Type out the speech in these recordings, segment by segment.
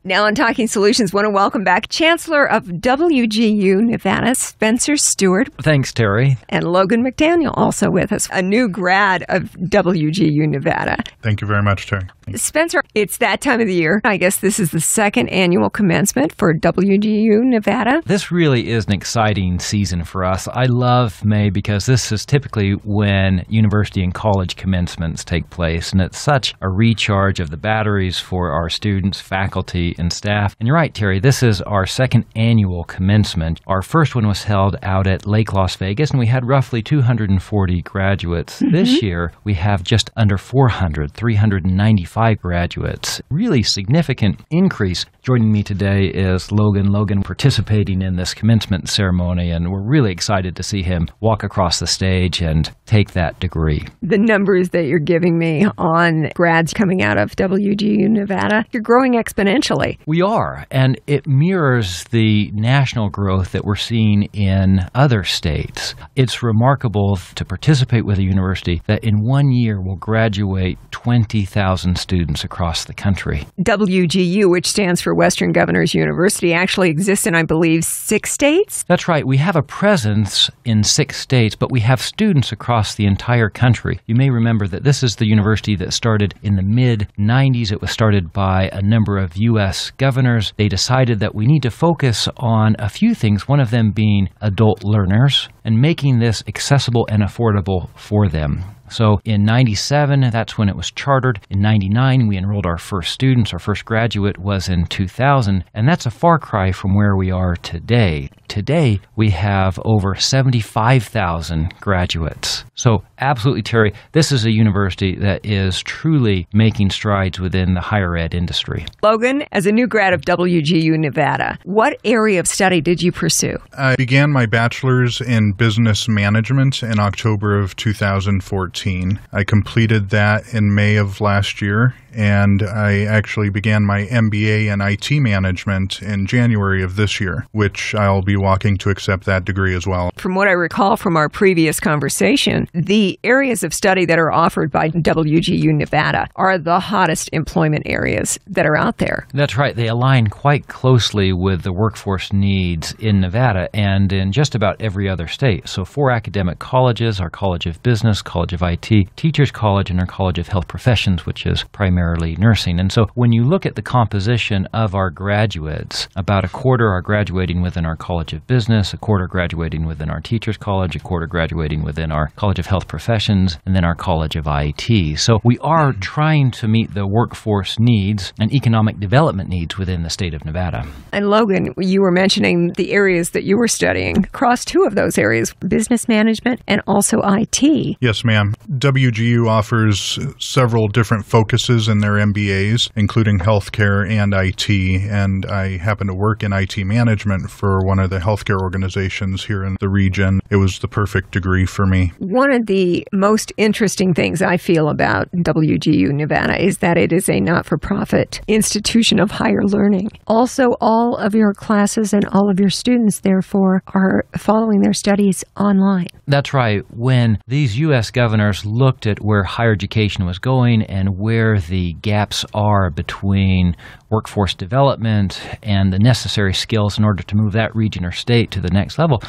Now on Talking Solutions, want to welcome back Chancellor of WGU Nevada, Spencer Stewart. Thanks, Terry. And Logan McDaniel also with us, a new grad of WGU Nevada. Thank you very much, Terry. Spencer, it's that time of the year. I guess this is the second annual commencement for WGU Nevada. This really is an exciting season for us. I love May because this is typically when university and college commencements take place, and it's such a recharge of the batteries for our students, faculty, and staff. And you're right, Terry, this is our second annual commencement. Our first one was held out at Lake Las Vegas, and we had roughly 240 graduates. This year, we have just under 395 graduates. Really significant increase. Joining me today is Logan participating in this commencement ceremony, and we're really excited to see him walk across the stage and take that degree. The numbers that you're giving me on grads coming out of WGU Nevada, you're growing exponentially. We are, and it mirrors the national growth that we're seeing in other states. It's remarkable to participate with a university that in 1 year will graduate 20,000 students across the country. WGU, which stands for Western Governors University, actually exists in, I believe, 6 states? That's right. We have a presence in 6 states, but we have students across the entire country. You may remember that this is the university that started in the mid-90s. It was started by a number of U.S. governors. They decided that we need to focus on a few things, one of them being adult learners, and making this accessible and affordable for them. So in 97, that's when it was chartered. In 99, we enrolled our first students. Our first graduate was in 2000, and that's a far cry from where we are today. Today, we have over 75,000 graduates. So absolutely, Terry, this is a university that is truly making strides within the higher ed industry. Logan, as a new grad of WGU Nevada, what area of study did you pursue? I began my bachelor's in business management in October of 2014. I completed that in May of last year, and I actually began my MBA in IT management in January of this year, which I'll be walking to accept that degree as well. From what I recall from our previous conversation, the areas of study that are offered by WGU Nevada are the hottest employment areas that are out there. That's right. They align quite closely with the workforce needs in Nevada and in just about every other state. So 4 academic colleges, our College of Business, College of IT, Teachers College, and our College of Health Professions, which is primarily nursing. And so when you look at the composition of our graduates, about a quarter are graduating within our College of Business, a quarter graduating within our Teachers College, a quarter graduating within our College of Health Professions, and then our College of IT. So we are trying to meet the workforce needs and economic development needs within the state of Nevada. And Logan, you were mentioning the areas that you were studying. Across 2 of those areas, business management and also IT. Yes, ma'am. WGU offers several different focuses in their MBAs, including healthcare and IT, and I happen to work in IT management for one of the healthcare organizations here in the region. It was the perfect degree for me. One of the most interesting things I feel about WGU Nevada is that it is a not-for-profit institution of higher learning. Also, all of your classes and all of your students, therefore, are following their studies online. That's right. When these U.S. governors looked at where higher education was going and where the gaps are between workforce development and the necessary skills in order to move that region or state to the next level,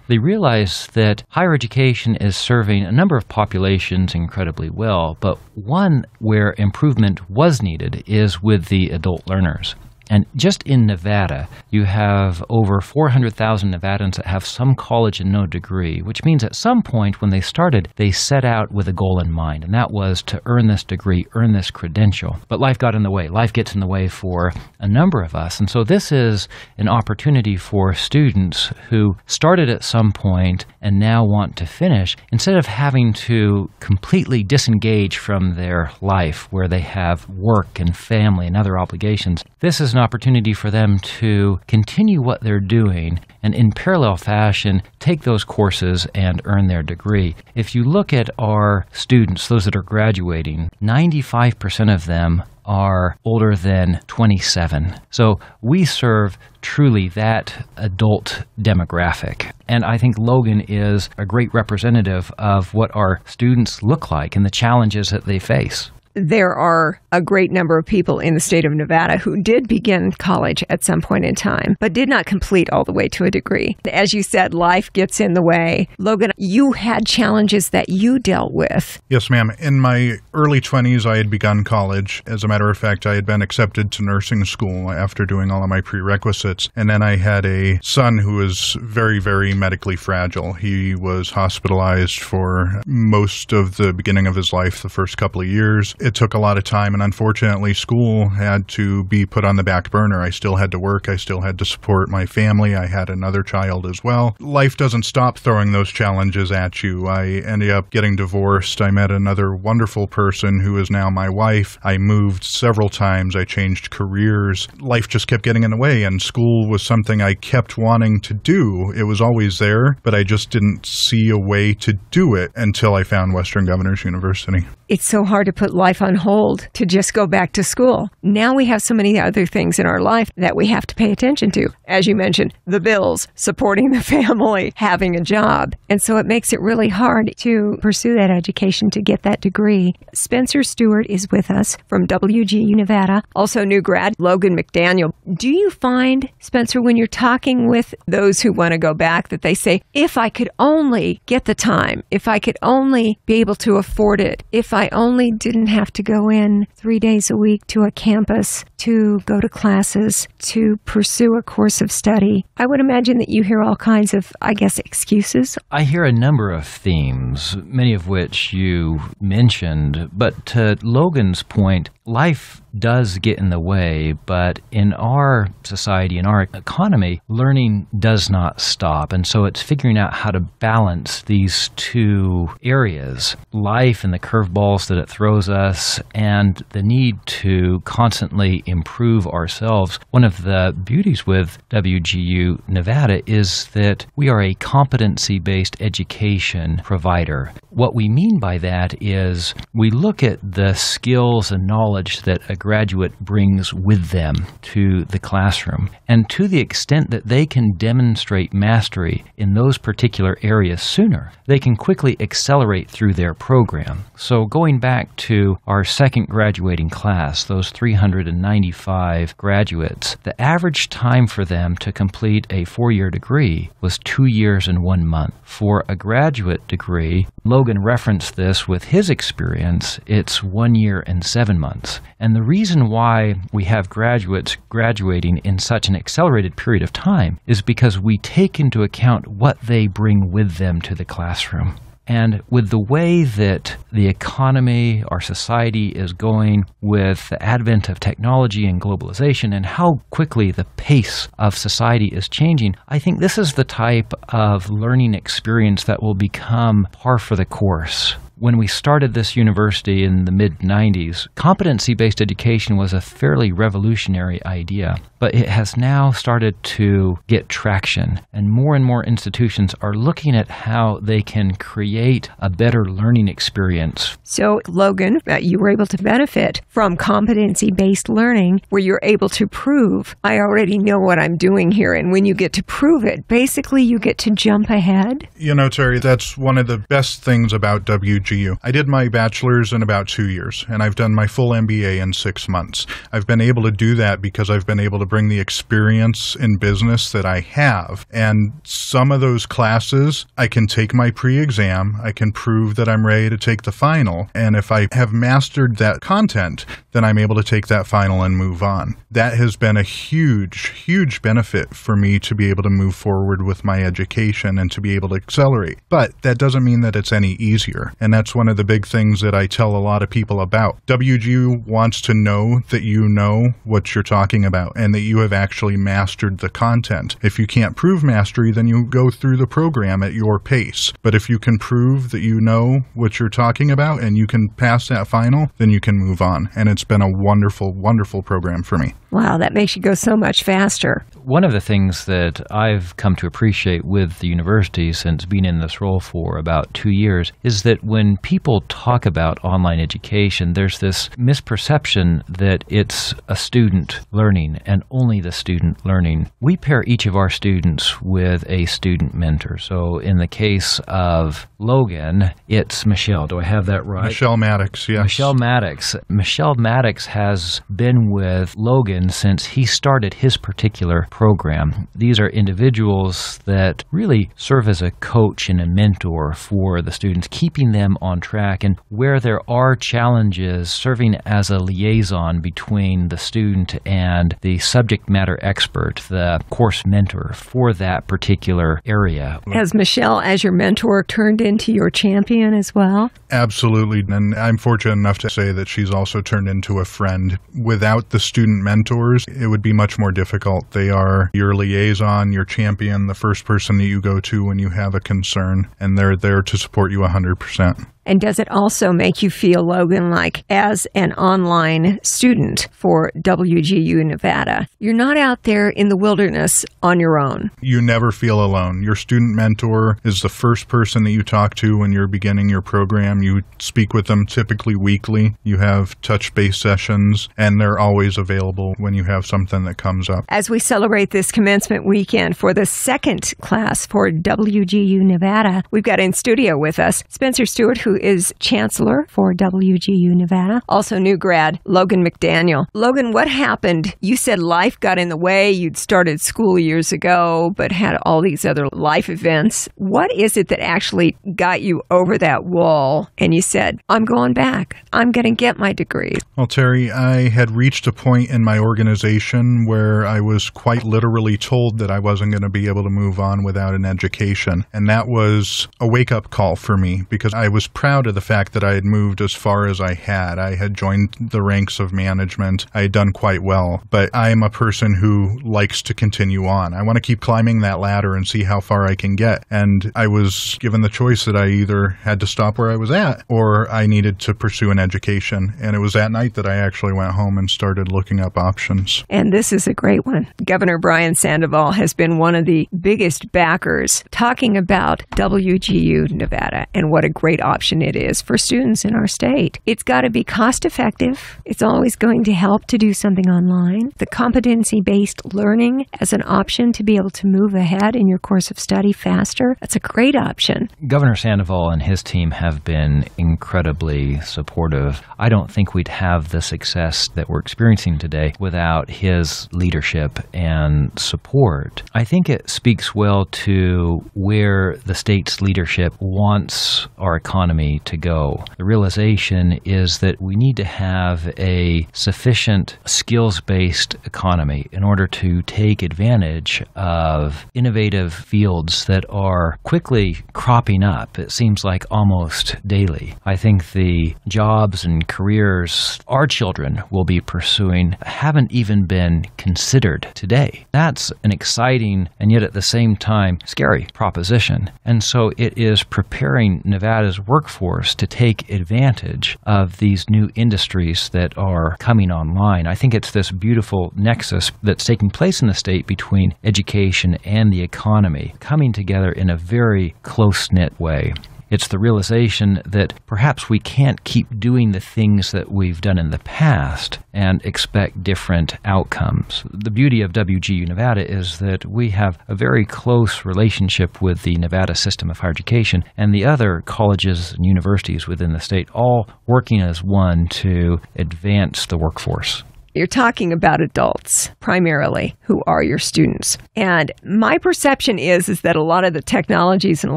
they realized that higher education is serving a number of populations incredibly well, but one where improvement was needed is with the adult learners. And just in Nevada, you have over 400,000 Nevadans that have some college and no degree, which means at some point when they started, they set out with a goal in mind, and that was to earn this degree, earn this credential. But life got in the way. Life gets in the way for a number of us. And so this is an opportunity for students who started at some point and now want to finish, instead of having to completely disengage from their life where they have work and family and other obligations. This is an opportunity for them to continue what they're doing and in parallel fashion take those courses and earn their degree. If you look at our students, those that are graduating, 95% of them are older than 27. So we serve truly that adult demographic. And I think Logan is a great representative of what our students look like and the challenges that they face. there are a great number of people in the state of Nevada who did begin college at some point in time, but did not complete all the way to a degree. As you said, life gets in the way. Logan, you had challenges that you dealt with. Yes, ma'am. In my early 20s, I had begun college. As a matter of fact, I had been accepted to nursing school after doing all of my prerequisites. And then I had a son who was very, very medically fragile. He was hospitalized for most of the beginning of his life, the first couple of years. It took a lot of time, and unfortunately, school had to be put on the back burner. I still had to work. I still had to support my family. I had another child as well. Life doesn't stop throwing those challenges at you. I ended up getting divorced. I met another wonderful person who is now my wife. I moved several times. I changed careers. Life just kept getting in the way, and school was something I kept wanting to do. It was always there, but I just didn't see a way to do it until I found Western Governors University. It's so hard to put life on hold to just go back to school. Now we have so many other things in our life that we have to pay attention to. As you mentioned, the bills, supporting the family, having a job. And so it makes it really hard to pursue that education to get that degree. Spencer Stewart is with us from WGU Nevada, also new grad Logan McDaniel. Do you find, Spencer, when you're talking with those who want to go back, that they say, if I could only get the time, if I could only be able to afford it, if I only didn't have to go in 3 days a week to a campus, to go to classes, to pursue a course of study. I would imagine that you hear all kinds of, excuses. I hear a number of themes, many of which you mentioned, but to Logan's point, life does get in the way, but in our society, in our economy, learning does not stop. And so it's figuring out how to balance these two areas, life and the curveballs that it throws us, and the need to constantly improve ourselves. One of the beauties with WGU Nevada is that we are a competency-based education provider. What we mean by that is we look at the skills and knowledge that a graduate brings with them to the classroom. And to the extent that they can demonstrate mastery in those particular areas sooner, they can quickly accelerate through their program. So going back to our second graduating class, those 395 graduates, the average time for them to complete a 4-year degree was 2 years and 1 month. For a graduate degree, Logan referenced this with his experience, it's 1 year and 7 months. And the reason why we have graduates graduating in such an accelerated period of time is because we take into account what they bring with them to the classroom. And with the way that the economy, our society is going with the advent of technology and globalization and how quickly the pace of society is changing, I think this is the type of learning experience that will become par for the course. When we started this university in the mid-90s, competency-based education was a fairly revolutionary idea, but it has now started to get traction, and more institutions are looking at how they can create a better learning experience. So, Logan, you were able to benefit from competency-based learning where you're able to prove, I already know what I'm doing here, and when you get to prove it, basically you get to jump ahead. You know, Terry, that's one of the best things about WGU. I did my bachelor's in about 2 years, and I've done my full MBA in 6 months. I've been able to do that because I've been able to bring the experience in business that I have. And some of those classes, I can take my pre-exam, I can prove that I'm ready to take the final, and if I have mastered that content, then I'm able to take that final and move on. That has been a huge benefit for me to be able to move forward with my education and to be able to accelerate. But that doesn't mean that it's any easier. And that's one of the big things that I tell a lot of people about. WGU wants to know that you know what you're talking about and that you have actually mastered the content. If you can't prove mastery, then you go through the program at your pace. But if you can prove that you know what you're talking about and you can pass that final, then you can move on. And it's been a wonderful program for me. Wow, that makes you go so much faster. One of the things that I've come to appreciate with the university since being in this role for about 2 years is that when when people talk about online education, there's this misperception that it's a student learning and only the student learning. We pair each of our students with a student mentor. So in the case of Logan, it's Michelle. Do I have that right? Michelle Maddox, yes. Michelle Maddox. Michelle Maddox has been with Logan since he started his particular program. These are individuals that really serve as a coach and a mentor for the students, keeping them on track, and where there are challenges, serving as a liaison between the student and the subject matter expert, the course mentor for that particular area. Has Michelle, as your mentor, turned into your champion as well? Absolutely, and I'm fortunate enough to say that she's also turned into a friend. Without the student mentors, it would be much more difficult. They are your liaison, your champion, the first person that you go to when you have a concern, and they're there to support you 100%. And does it also make you feel, Logan, like as an online student for WGU Nevada, you're not out there in the wilderness on your own? You never feel alone. Your student mentor is the first person that you talk to when you're beginning your program. You speak with them typically weekly. You have touch-base sessions, and they're always available when you have something that comes up. As we celebrate this commencement weekend for the second class for WGU Nevada, we've got in studio with us Spencer Stewart, who is Chancellor for WGU Nevada, also new grad, Logan McDaniel. Logan, what happened? You said life got in the way. You'd started school years ago, but had all these other life events. What is it that actually got you over that wall and you said, I'm going back. I'm going to get my degree? Well, Terry, I had reached a point in my organization where I was quite literally told that I wasn't going to be able to move on without an education. And that was a wake-up call for me because I was proud of the fact that I had moved as far as I had. I had joined the ranks of management. I had done quite well, but I am a person who likes to continue on. I want to keep climbing that ladder and see how far I can get. And I was given the choice that I either had to stop where I was at or I needed to pursue an education. And it was that night that I actually went home and started looking up options. And this is a great one. Governor Brian Sandoval has been one of the biggest backers talking about WGU Nevada and what a great option it is for students in our state. It's got to be cost effective. It's always going to help to do something online. The competency-based learning as an option to be able to move ahead in your course of study faster, that's a great option. Governor Sandoval and his team have been incredibly supportive. I don't think we'd have the success that we're experiencing today without his leadership and support. I think it speaks well to where the state's leadership wants our economy to go. The realization is that we need to have a sufficient skills-based economy in order to take advantage of innovative fields that are quickly cropping up. It seems like almost daily. I think the jobs and careers our children will be pursuing haven't even been considered today. That's an exciting and yet at the same time scary proposition. And so it is preparing Nevada's workforce to take advantage of these new industries that are coming online. I think it's this beautiful nexus that's taking place in the state between education and the economy coming together in a very close-knit way. It's the realization that perhaps we can't keep doing the things that we've done in the past and expect different outcomes. The beauty of WGU Nevada is that we have a very close relationship with the Nevada system of higher education and the other colleges and universities within the state, all working as one to advance the workforce. You're talking about adults, primarily, who are your students. And my perception is that a lot of the technologies and a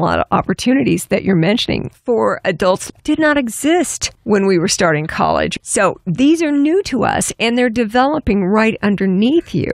lot of opportunities that you're mentioning for adults did not exist when we were starting college. So these are new to us, and they're developing right underneath you.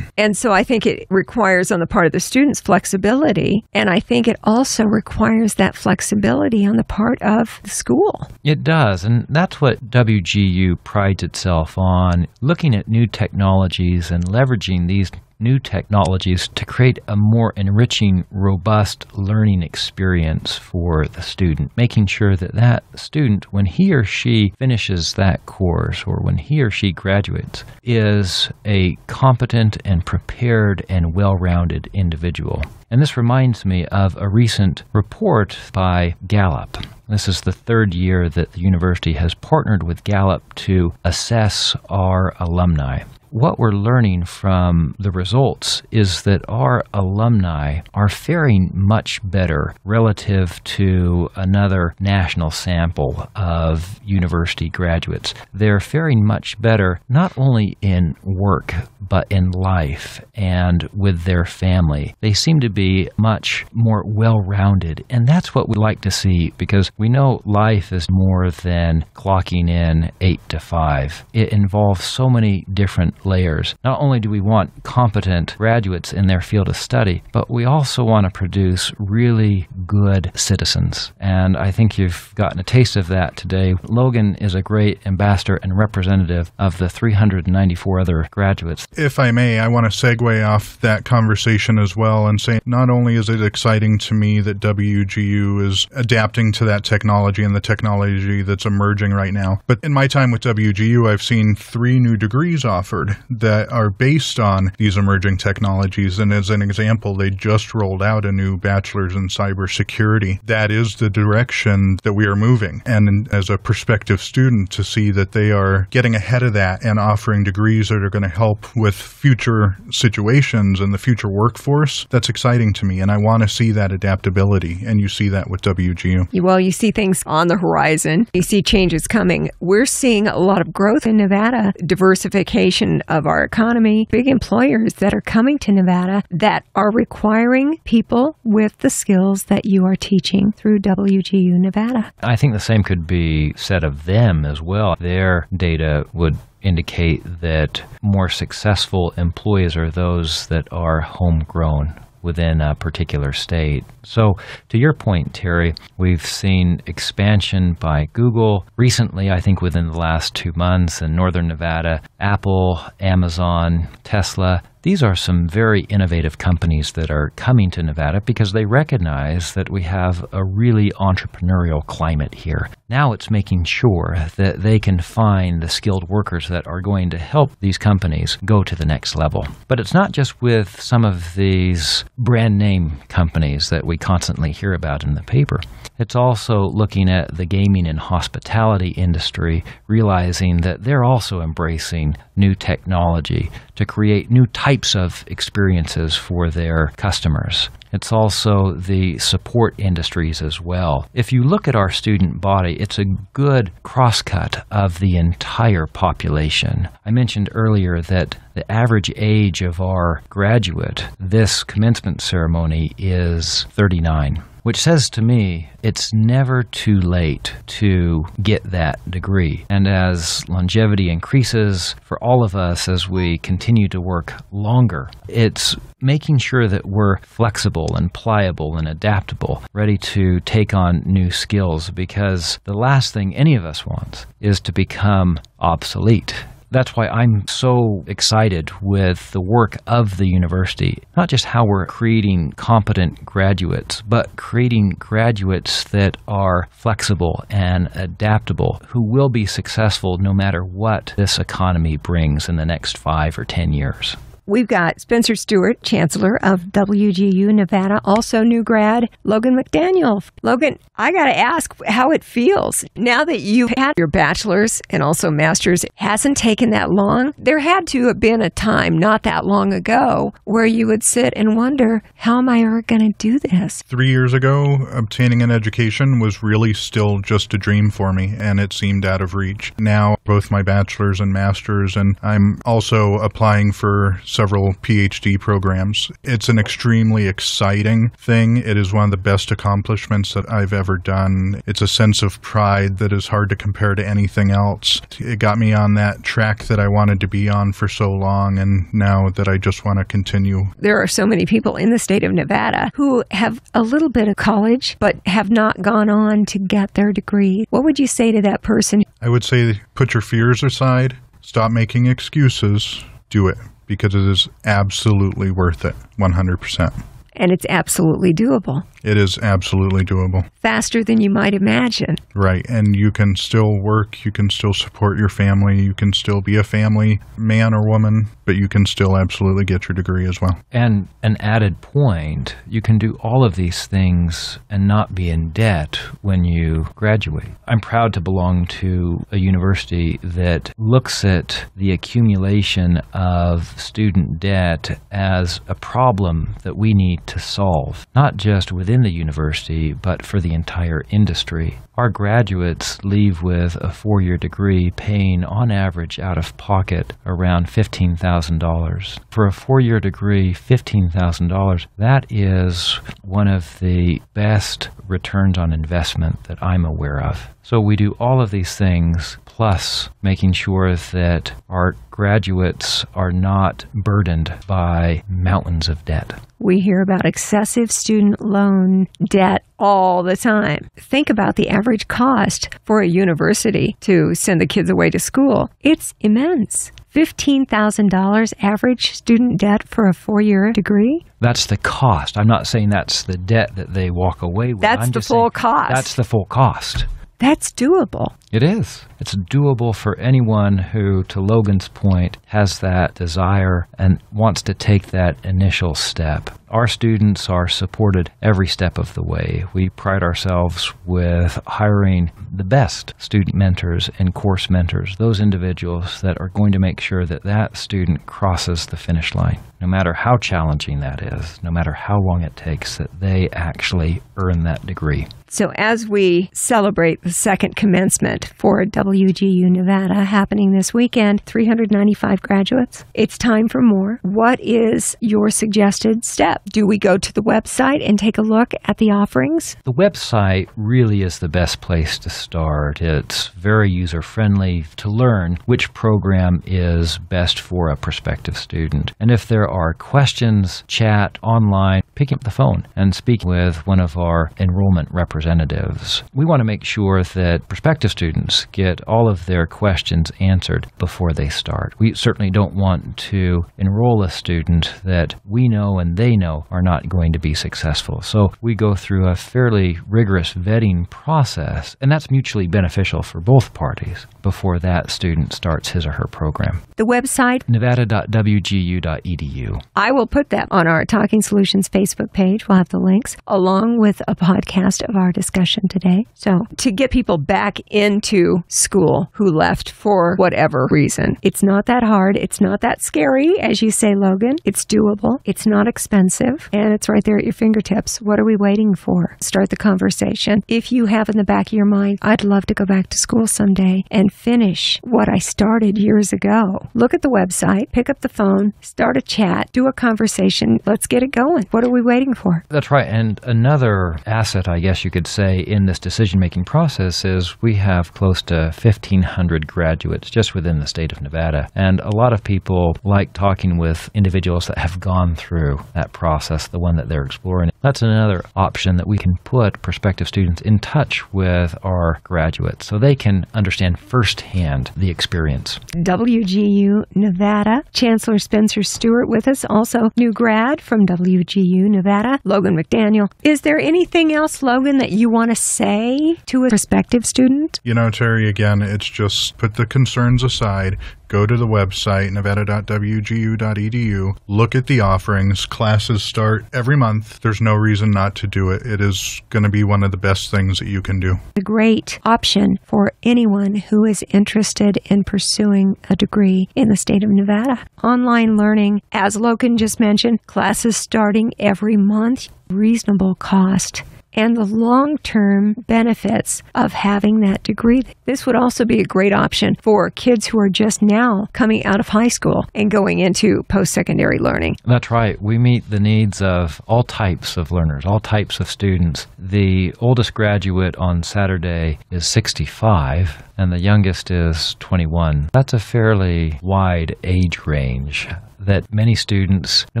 And so I think it requires, on the part of the students, flexibility. And I think it also requires that flexibility on the part of the school. It does, and that's what WGU prides itself on. Looking at new technologies and leveraging these new technologies to create a more enriching, robust learning experience for the student, making sure that that student, when he or she finishes that course or when he or she graduates, is a competent and prepared and well-rounded individual. And this reminds me of a recent report by Gallup. This is the third year that the university has partnered with Gallup to assess our alumni. What we're learning from the results is that our alumni are faring much better relative to another national sample of university graduates. They're faring much better not only in work, but in life and with their family. They seem to be much more well-rounded, and that's what we like to see, because we know life is more than clocking in 8 to 5. It involves so many different layers. Not only do we want competent graduates in their field of study, but we also want to produce really good citizens. And I think you've gotten a taste of that today. Logan is a great ambassador and representative of the 394 other graduates. If I may, I want to segue off that conversation as well and say not only is it exciting to me that WGU is adapting to that technology and the technology that's emerging right now, but in my time with WGU, I've seen 3 new degrees offered that are based on these emerging technologies. And as an example, they just rolled out a new bachelor's in cybersecurity. That is the direction that we are moving. And as a prospective student, to see that they are getting ahead of that and offering degrees that are going to help with future situations and the future workforce, that's exciting to me. And I want to see that adaptability. And you see that with WGU. Well, you see things on the horizon. You see changes coming. We're seeing a lot of growth in Nevada, diversification of our economy, big employers that are coming to Nevada that are requiring people with the skills that you are teaching through WGU Nevada. I think the same could be said of them as well. Their data would indicate that more successful employees are those that are homegrown within a particular state. So to your point, Terry, we've seen expansion by Google recently, I think within the last 2 months in Northern Nevada, Apple, Amazon, Tesla. These are some very innovative companies that are coming to Nevada because they recognize that we have a really entrepreneurial climate here. Now it's making sure that they can find the skilled workers that are going to help these companies go to the next level. But it's not just with some of these brand name companies that we constantly hear about in the paper. It's also looking at the gaming and hospitality industry, realizing that they're also embracing new technology to create new types of experiences for their customers. It's also the support industries as well. If you look at our student body, it's a good cross-cut of the entire population. I mentioned earlier that the average age of our graduate, this commencement ceremony, is 39. Which says to me, it's never too late to get that degree. And as longevity increases for all of us as we continue to work longer, it's making sure that we're flexible and pliable and adaptable, ready to take on new skills, because the last thing any of us wants is to become obsolete. That's why I'm so excited with the work of the university, not just how we're creating competent graduates, but creating graduates that are flexible and adaptable, who will be successful no matter what this economy brings in the next 5 or 10 years. We've got Spencer Stewart, Chancellor of WGU Nevada, also new grad, Logan McDaniel. Logan, I got to ask how it feels. Now that you've had your bachelor's and also master's, it hasn't taken that long. There had to have been a time not that long ago where you would sit and wonder, how am I ever going to do this? 3 years ago, obtaining an education was really still just a dream for me, and it seemed out of reach. Now, both my bachelor's and master's, and I'm also applying for several PhD programs. It's an extremely exciting thing. It is one of the best accomplishments that I've ever done. It's a sense of pride that is hard to compare to anything else. It got me on that track that I wanted to be on for so long, and now that I just want to continue. There are so many people in the state of Nevada who have a little bit of college but have not gone on to get their degree. What would you say to that person? I would say put your fears aside, stop making excuses, do it, because it is absolutely worth it, 100%. And it's absolutely doable. It is absolutely doable. Faster than you might imagine. Right. And you can still work. You can still support your family. You can still be a family man or woman, but you can still absolutely get your degree as well. And an added point, you can do all of these things and not be in debt when you graduate. I'm proud to belong to a university that looks at the accumulation of student debt as a problem that we need to solve, not just within the university, but for the entire industry. Our graduates leave with a 4-year degree paying on average out of pocket around $15,000. For a 4-year degree, $15,000, that is one of the best returns on investment that I'm aware of. So we do all of these things, plus making sure that our graduates are not burdened by mountains of debt. We hear about excessive student loan debt all the time. Think about the average cost for a university to send the kids away to school. It's immense. $15,000 average student debt for a 4-year degree? That's the cost. I'm not saying that's the debt that they walk away with. That's the full cost. That's the full cost. That's doable. It is. It's doable for anyone who, to Logan's point, has that desire and wants to take that initial step. Our students are supported every step of the way. We pride ourselves with hiring the best student mentors and course mentors, those individuals that are going to make sure that that student crosses the finish line, no matter how challenging that is, no matter how long it takes, that they actually earn that degree. So as we celebrate the second commencement for WGU Nevada happening this weekend, 395 graduates, it's time for more. What is your suggested step? Do we go to the website and take a look at the offerings? The website really is the best place to start. It's very user-friendly to learn which program is best for a prospective student. And if there are questions, chat online, pick up the phone and speak with one of our enrollment representatives. We want to make sure that prospective students get all of their questions answered before they start. We certainly don't want to enroll a student that we know and they know are not going to be successful. So we go through a fairly rigorous vetting process, and that's mutually beneficial for both parties before that student starts his or her program. The website? nevada.wgu.edu. I will put that on our Talking Solutions Facebook page. We'll have the links along with a podcast of our discussion today. So to get people back into school who left for whatever reason, it's not that hard. It's not that scary, as you say, Logan. It's doable. It's not expensive. And it's right there at your fingertips. What are we waiting for? Start the conversation. If you have in the back of your mind, I'd love to go back to school someday and finish what I started years ago. Look at the website, pick up the phone, start a chat, do a conversation. Let's get it going. What are we waiting for? That's right. And another asset, I guess you could say, in this decision-making process is we have close to 1,500 graduates just within the state of Nevada. And a lot of people like talking with individuals that have gone through that process, the one that they're exploring. That's another option that we can put prospective students in touch with our graduates so they can understand firsthand the experience. WGU Nevada, Chancellor Spencer Stewart with us, also new grad from WGU Nevada, Logan McDaniel. Is there anything else, Logan, that you want to say to a prospective student? You know, Terry, again, it's just put the concerns aside. Go to the website, nevada.wgu.edu. Look at the offerings. Classes start every month. There's no reason not to do it. It is going to be one of the best things that you can do. A great option for anyone who is interested in pursuing a degree in the state of Nevada. Online learning, as Logan just mentioned, classes starting every month, reasonable cost, and the long-term benefits of having that degree. This would also be a great option for kids who are just now coming out of high school and going into post-secondary learning. That's right. We meet the needs of all types of learners, all types of students. The oldest graduate on Saturday is 65, and the youngest is 21. That's a fairly wide age range that many students, no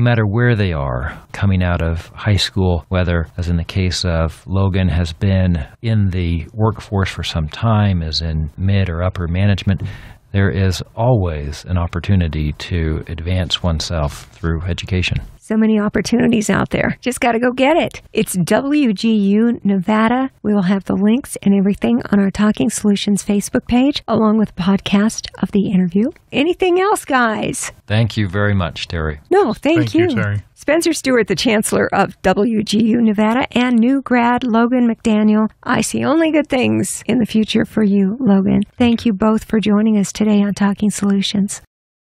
matter where they are, coming out of high school, whether, as in the case of Logan, has been in the workforce for some time, is in mid or upper management, there is always an opportunity to advance oneself through education. So many opportunities out there. Just got to go get it. It's WGU Nevada. We will have the links and everything on our Talking Solutions Facebook page, along with a podcast of the interview. Anything else, guys? Thank you very much, Terry. No, thank you. Terry. Spencer Stewart, the Chancellor of WGU Nevada, and new grad Logan McDaniel. I see only good things in the future for you, Logan. Thank you both for joining us today on Talking Solutions.